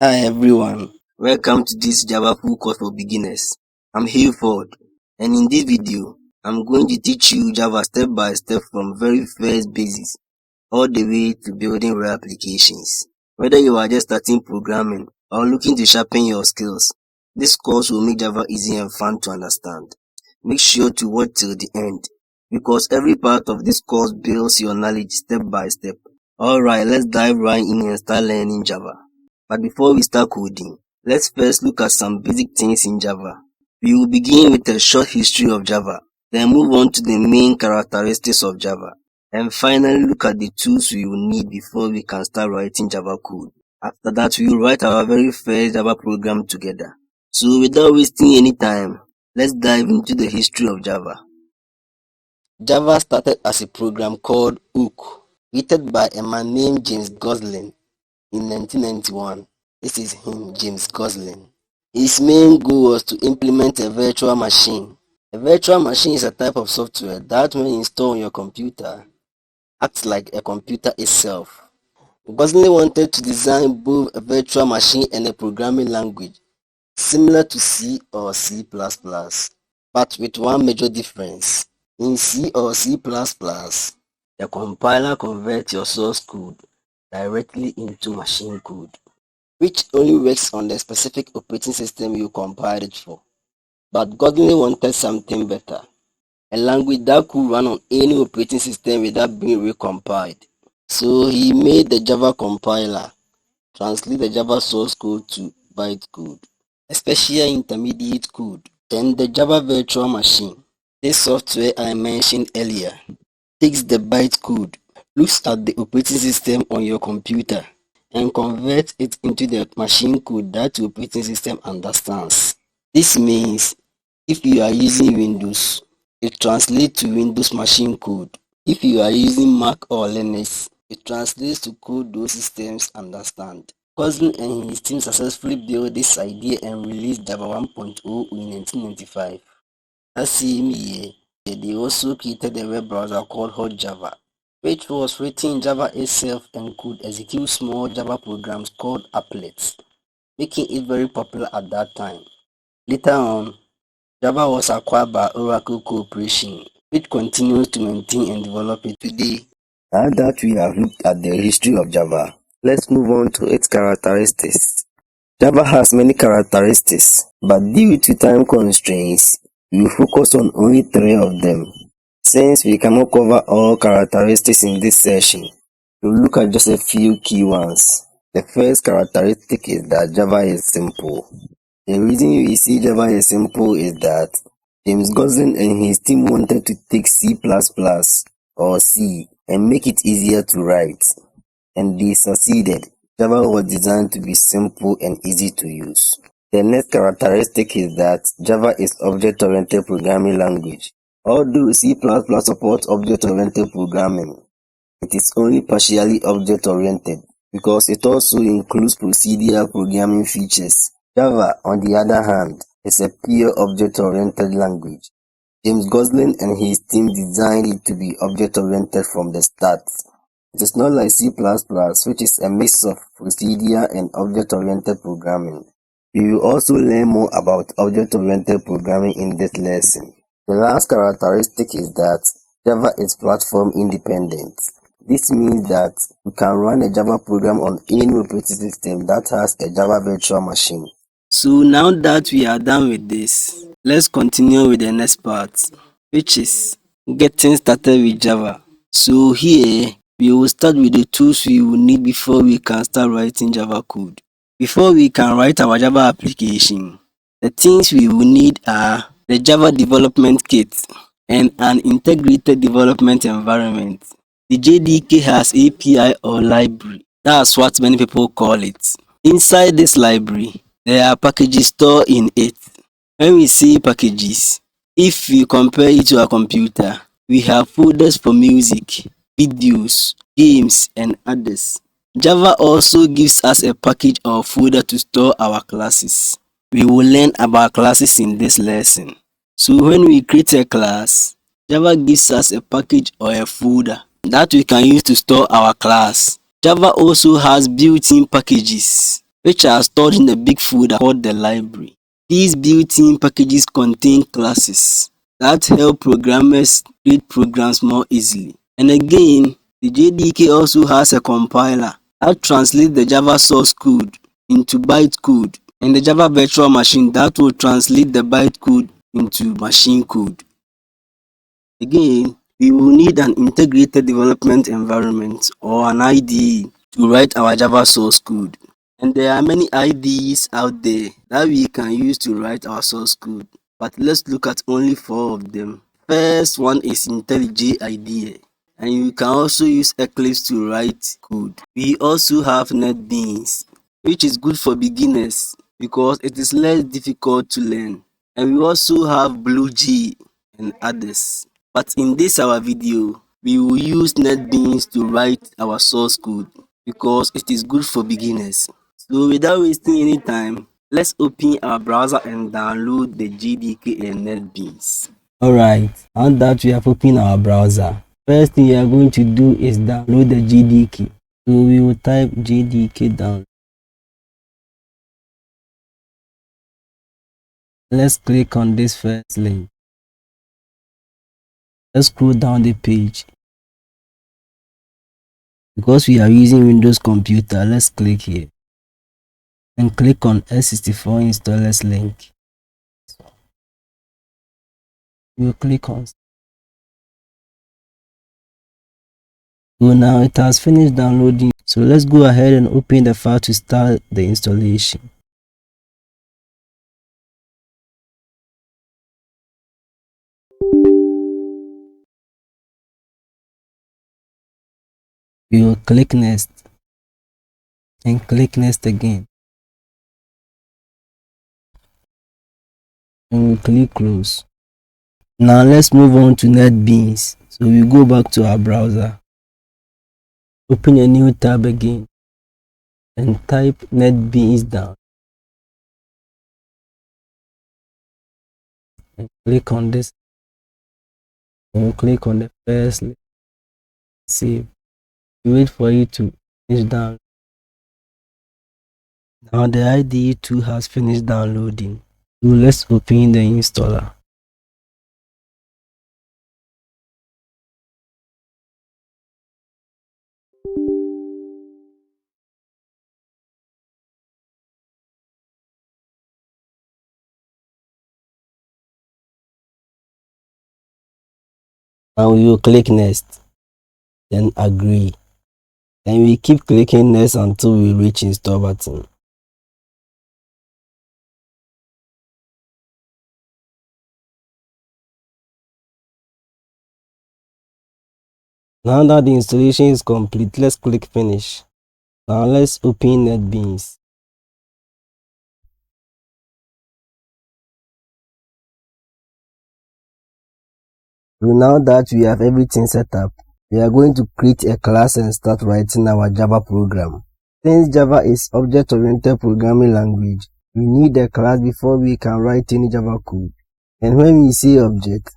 Hi everyone, welcome to this Java full course for beginners. I'm Hayford, and in this video, I'm going to teach you Java step by step from very first basics all the way to building real applications. Whether you are just starting programming or looking to sharpen your skills, this course will make Java easy and fun to understand. Make sure to watch till the end because every part of this course builds your knowledge step by step. Alright, let's dive right in and start learning Java. But before we start coding, let's first look at some basic things in Java. We will begin with a short history of Java, then move on to the main characteristics of Java, and finally look at the tools we will need before we can start writing Java code. After that, we will write our very first Java program together. So without wasting any time, let's dive into the history of Java. Java started as a program called Ook, created by a man named James Gosling in 1991. This is him, James Gosling. His main goal was to implement a virtual machine. A virtual machine is a type of software that when installed on your computer, acts like a computer itself. Gosling wanted to design both a virtual machine and a programming language similar to C or C++, but with one major difference. In C or C++, the compiler converts your source code directly into machine code, which only works on the specific operating system you compiled it for. But Gosling wanted something better, a language that could run on any operating system without being recompiled. So he made the Java compiler translate the Java source code to bytecode, especially intermediate code. Then the Java virtual machine, this software I mentioned earlier, takes the bytecode, looks at the operating system on your computer, and converts it into the machine code that the operating system understands. This means if you are using Windows, it translates to Windows machine code. If you are using Mac or Linux, it translates to code those systems understand. Gosling and his team successfully built this idea and released Java 1.0 in 1995. That same year, they also created a web browser called Hot Java, which was written in Java itself and could execute small Java programs called applets, making it very popular at that time. Later on, Java was acquired by Oracle Corporation, which continues to maintain and develop it today. Now that we have looked at the history of Java, let's move on to its characteristics. Java has many characteristics, but due to time constraints, we will focus on only 3 of them. Since we cannot cover all characteristics in this session, we'll look at just a few key ones. The first characteristic is that Java is simple. The reason we see Java is simple is that James Gosling and his team wanted to take C++ or C and make it easier to write, and they succeeded. Java was designed to be simple and easy to use. The next characteristic is that Java is object-oriented programming language. Although C++ supports object-oriented programming, it is only partially object-oriented because it also includes procedural programming features. Java, on the other hand, is a pure object-oriented language. James Gosling and his team designed it to be object-oriented from the start. It is not like C++, which is a mix of procedural and object-oriented programming. We will also learn more about object-oriented programming in this lesson. The last characteristic is that Java is platform independent. This means that you can run a Java program on any operating system that has a Java virtual machine. So now that we are done with this, let's continue with the next part, which is getting started with Java. So here, we will start with the tools we will need before we can start writing Java code. Before we can write our Java application, the things we will need are the Java development kit and an integrated development environment. The JDK has API or library. That's what many people call it. Inside this library, there are packages stored in it. When we say packages, if we compare it to a computer, we have folders for music, videos, games, and others. Java also gives us a package or folder to store our classes. We will learn about classes in this lesson. So when we create a class, Java gives us a package or a folder that we can use to store our class. Java also has built-in packages which are stored in a big folder called the library. These built-in packages contain classes that help programmers create programs more easily. And again, the JDK also has a compiler that translates the Java source code into bytecode, and the Java virtual machine that will translate the bytecode into machine code. Again, we will need an integrated development environment or an IDE to write our Java source code. And there are many IDEs out there that we can use to write our source code, but let's look at only 4 of them. First one is IntelliJ IDE, and you can also use Eclipse to write code. We also have NetBeans, which is good for beginners because it is less difficult to learn. And we also have BlueG and others. But in this our video, we will use NetBeans to write our source code because it is good for beginners. So without wasting any time, let's open our browser and download the JDK and NetBeans. Alright, now that we have opened our browser, first thing we are going to do is download the JDK. So we will type JDK down. Let's click on this first link. Let's scroll down the page. Because we are using Windows computer, let's click here and click on S64 installers link. We'll click on. So now it has finished downloading. So let's go ahead and open the file to start the installation. We will click next and click next again. And we'll click close. Now let's move on to NetBeans. So we go back to our browser. Open a new tab again and type NetBeans down. And click on this. And we'll click on the first link. Save. Wait for it to finish down. Now the IDE 2 has finished downloading. So let's open the installer. Now we will click next, then agree. Then we keep clicking next until we reach install button. Now that the installation is complete, let's click finish. Now let's open NetBeans. So now that we have everything set up, we are going to create a class and start writing our Java program. Since Java is object-oriented programming language, we need a class before we can write any Java code. And when we say object,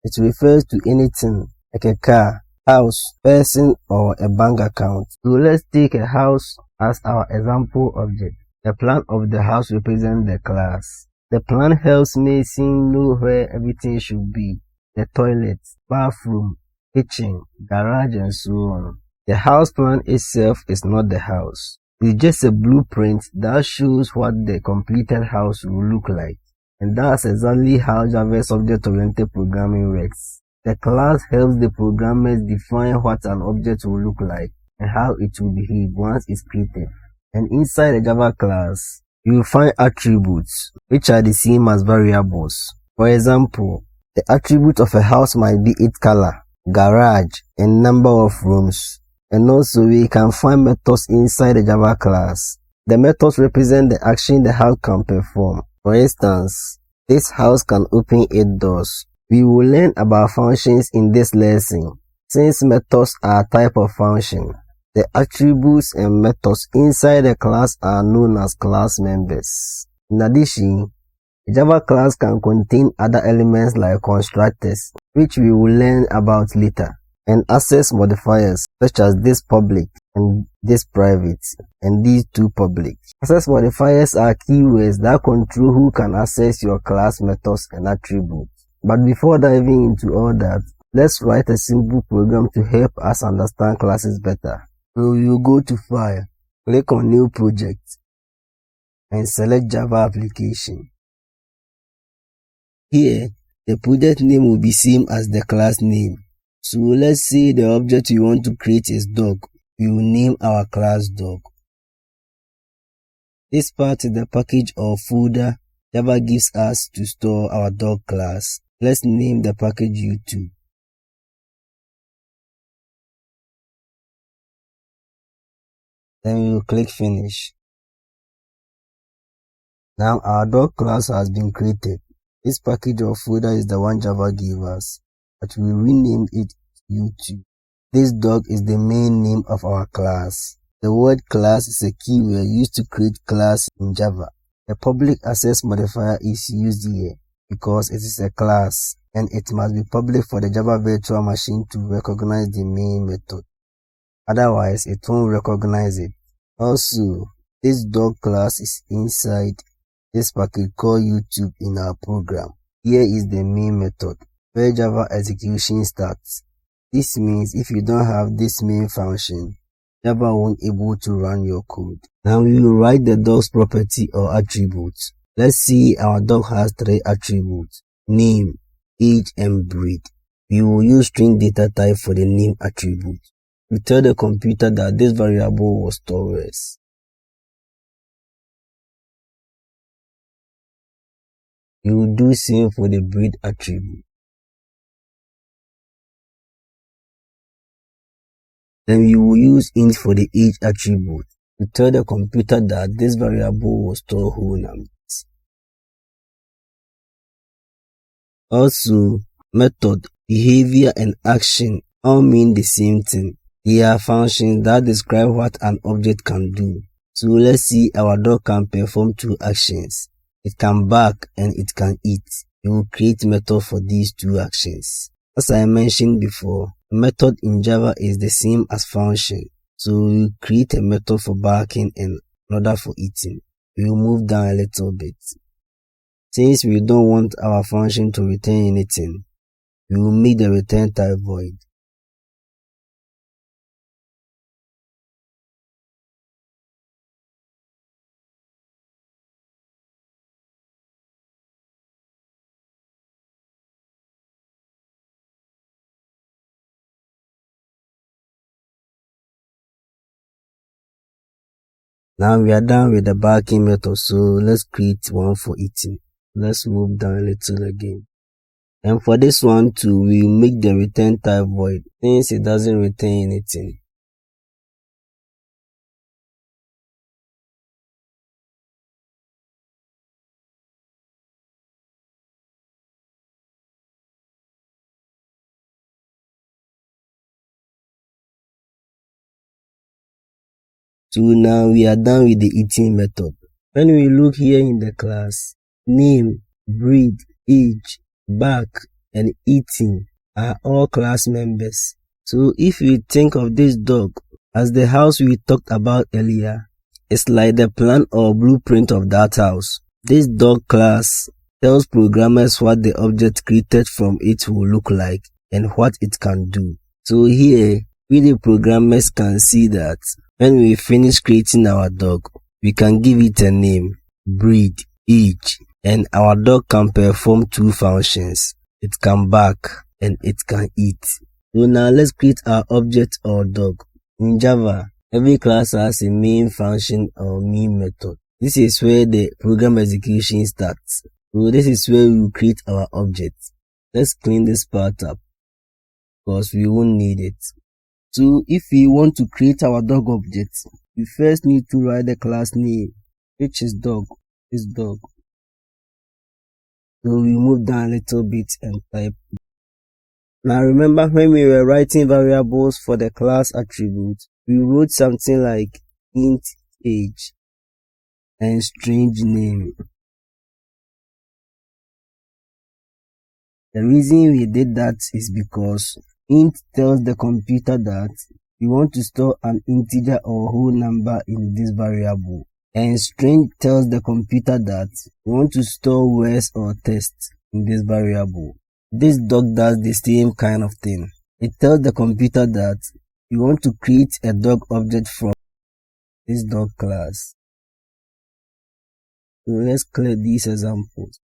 it refers to anything like a car, house, person, or a bank account. So let's take a house as our example object. The plan of the house represents the class. The plan helps Mason know where everything should be. The toilet, bathroom, kitchen, garage, and so on. The house plan itself is not the house. It's just a blueprint that shows what the completed house will look like. And that's exactly how Java's object-oriented programming works. The class helps the programmers define what an object will look like and how it will behave once it's created. And inside the Java class, you will find attributes, which are the same as variables. For example, the attribute of a house might be its color, garage, and number of rooms. And also we can find methods inside the Java class. The methods represent the action the house can perform. For instance, this house can open 8 doors. We will learn about functions in this lesson. Since methods are a type of function, the attributes and methods inside the class are known as class members. In addition, the Java class can contain other elements like constructors, which we will learn about later, and access modifiers, such as this public and this private and these two public. Access modifiers are keywords that control who can access your class methods and attributes. But before diving into all that, let's write a simple program to help us understand classes better. So we will go to File, click on New Project, and select Java Application. Here, the project name will be same as the class name. So let's say the object we want to create is dog. We will name our class dog. This part is the package or folder Java gives us to store our dog class. Let's name the package U2. Then we will click Finish. Now our dog class has been created. This package or folder is the one Java gave us, but we renamed it U2. This dog is the main name of our class. The word class is a keyword used to create class in Java. The public access modifier is used here because it is a class and it must be public for the Java virtual machine to recognize the main method. Otherwise, it won't recognize it. Also, this dog class is inside this package called YouTube in our program. Here is the main method where Java execution starts. This means if you don't have this main function, Java won't able to run your code. Now we will write the dog's property or attributes. Let's see our dog has 3 attributes: name, age, and breed. We will use string data type for the name attribute. We tell the computer that this variable was stored as. We will do same for the breed attribute. Then we will use int for the age attribute. We tell the computer that this variable will store whole numbers. Also, method, behavior, and action all mean the same thing. They are functions that describe what an object can do. So let's see our dog can perform 2 actions. It can bark and it can eat. We will create method for these 2 actions. As I mentioned before, method in Java is the same as function. So we will create a method for barking and another for eating. We will move down a little bit. Since we don't want our function to return anything, we will make the return type void. Now we are done with the barking method, so let's create one for eating. Let's move down a little again. And for this one too, we will make the return type void since it doesn't return anything. So now we are done with the eating method. When we look here in the class, name, breed, age, bark, and eating are all class members. So if you think of this dog as the house we talked about earlier, it's like the plan or blueprint of that house. This dog class tells programmers what the object created from it will look like and what it can do. So here, we the programmers can see that when we finish creating our dog, we can give it a name, breed, age, and our dog can perform 2 functions. It can bark and it can eat. So now let's create our object or dog. In Java, every class has a main function or main method. This is where the program execution starts. So this is where we will create our object. Let's clean this part up because we won't need it. So if we want to create our dog object, we first need to write the class name, which is dog, is dog. So we move down a little bit and type. Now remember when we were writing variables for the class attribute, we wrote something like int age and string name. The reason we did that is because int tells the computer that We want to store an integer or whole number in this variable. And string tells the computer that we want to store words or text in this variable. This doc does the same kind of thing. It tells the computer that we want to create a doc object from this doc class. So let's clear these examples.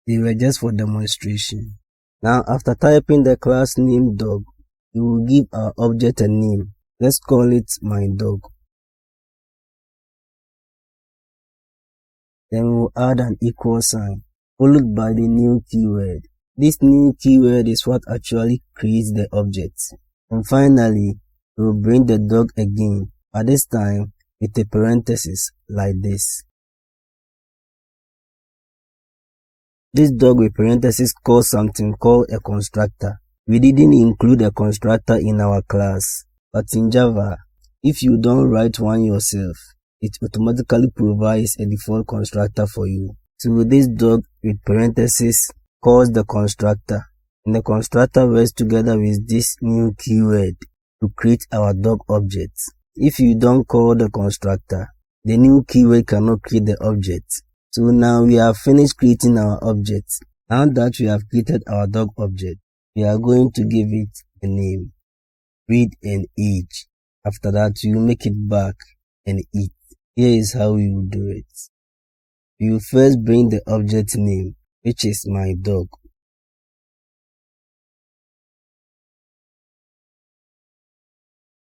They were just for demonstration. Now after typing the class name dog, we will give our object a name. Let's call it my dog. Then we will add an equal sign, followed by the new keyword. This new keyword is what actually creates the object. And finally, we will bring the dog again, at this time with a parenthesis like this. This dog with parenthesis calls something called a constructor. We didn't include a constructor in our class, but in Java, if you don't write one yourself, it automatically provides a default constructor for you. So this dog with parenthesis calls the constructor, and the constructor works together with this new keyword to create our dog object. If you don't call the constructor, the new keyword cannot create the object. So now we have finished creating our object. Now that we have created our dog object, we are going to give it a name, breed and age. After that, we will make it back and eat. Here is how we will do it. We will first bring the object name, which is my dog.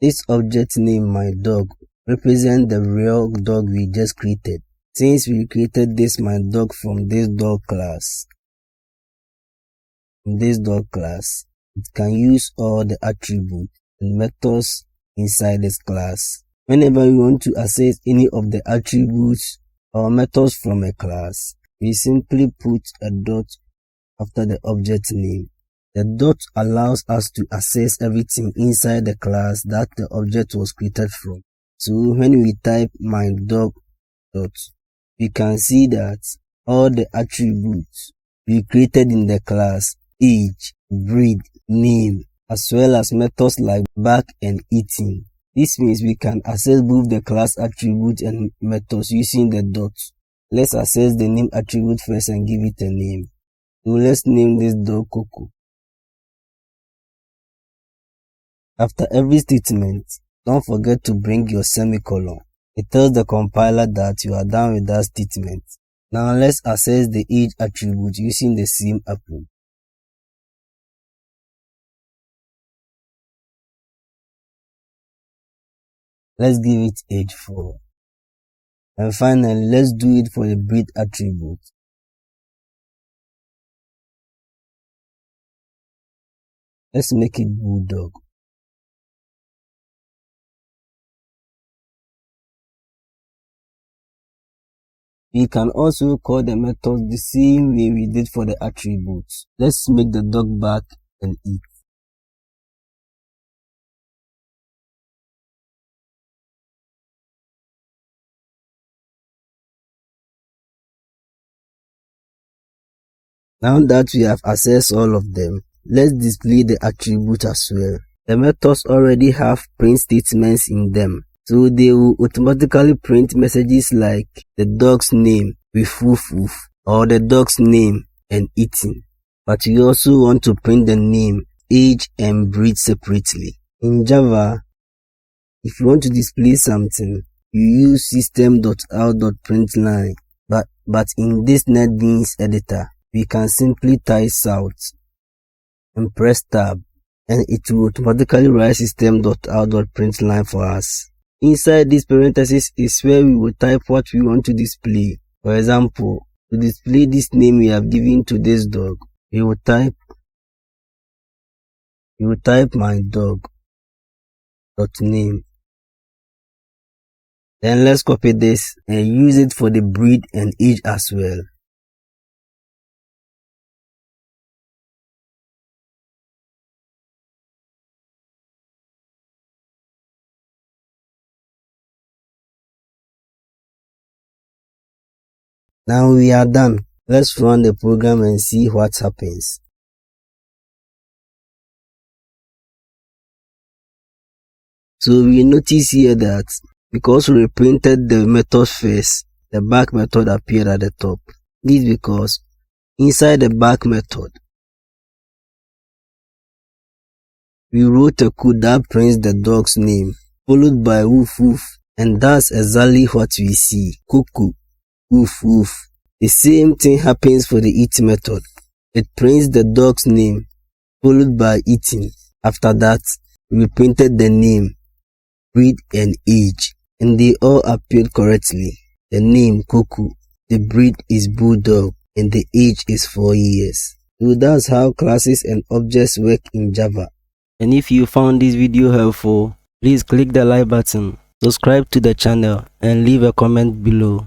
This object name, my dog, represents the real dog we just created. Since we created this my dog from this dog class, it can use all the attributes and methods inside this class. Whenever we want to access any of the attributes or methods from a class, we simply put a dot after the object name. The dot allows us to access everything inside the class that the object was created from. So when we type my dog dot, we can see that all the attributes we created in the class, age, breed, name, as well as methods like back and eating. This means we can access both the class attribute and methods using the dots. Let's access the name attribute first and give it a name. So let's name this dog Coco. After every statement, don't forget to bring your semicolon. It tells the compiler that you are done with that statement. Now let's access the age attribute using the same approach. Let's give it age 4. And finally, let's do it for the breed attribute. Let's make it bulldog. We can also call the methods the same way we did for the attributes. Let's make the dog back and eat. Now that we have accessed all of them, let's display the attribute as well. The methods already have print statements in them, so they will automatically print messages like the dog's name with woof woof or the dog's name and eating. But we also want to print the name, age and breed separately. In Java, if you want to display something, you use system.out.println, but in this NetBeans editor, we can simply type out and press tab, and it will automatically write system.out.println for us. Inside this parenthesis is where we will type what we want to display. For example, to display this name we have given to this dog, we will type my dog dot name. Then let's copy this and use it for the breed and age as well. Now we are done. Let's run the program and see what happens. So we notice here that because we reprinted the method first, the back method appeared at the top. This is because inside the back method, we wrote a code that prints the dog's name, followed by woof woof, and that's exactly what we see. Cuckoo, woof woof. The same thing happens for the eat method. It prints the dog's name, followed by eating. After that, we printed the name, breed and age, and they all appeared correctly. The name Cuckoo, the breed is Bulldog, and the age is 4 years. So that's how classes and objects work in Java. And if you found this video helpful, please click the like button, subscribe to the channel, and leave a comment below.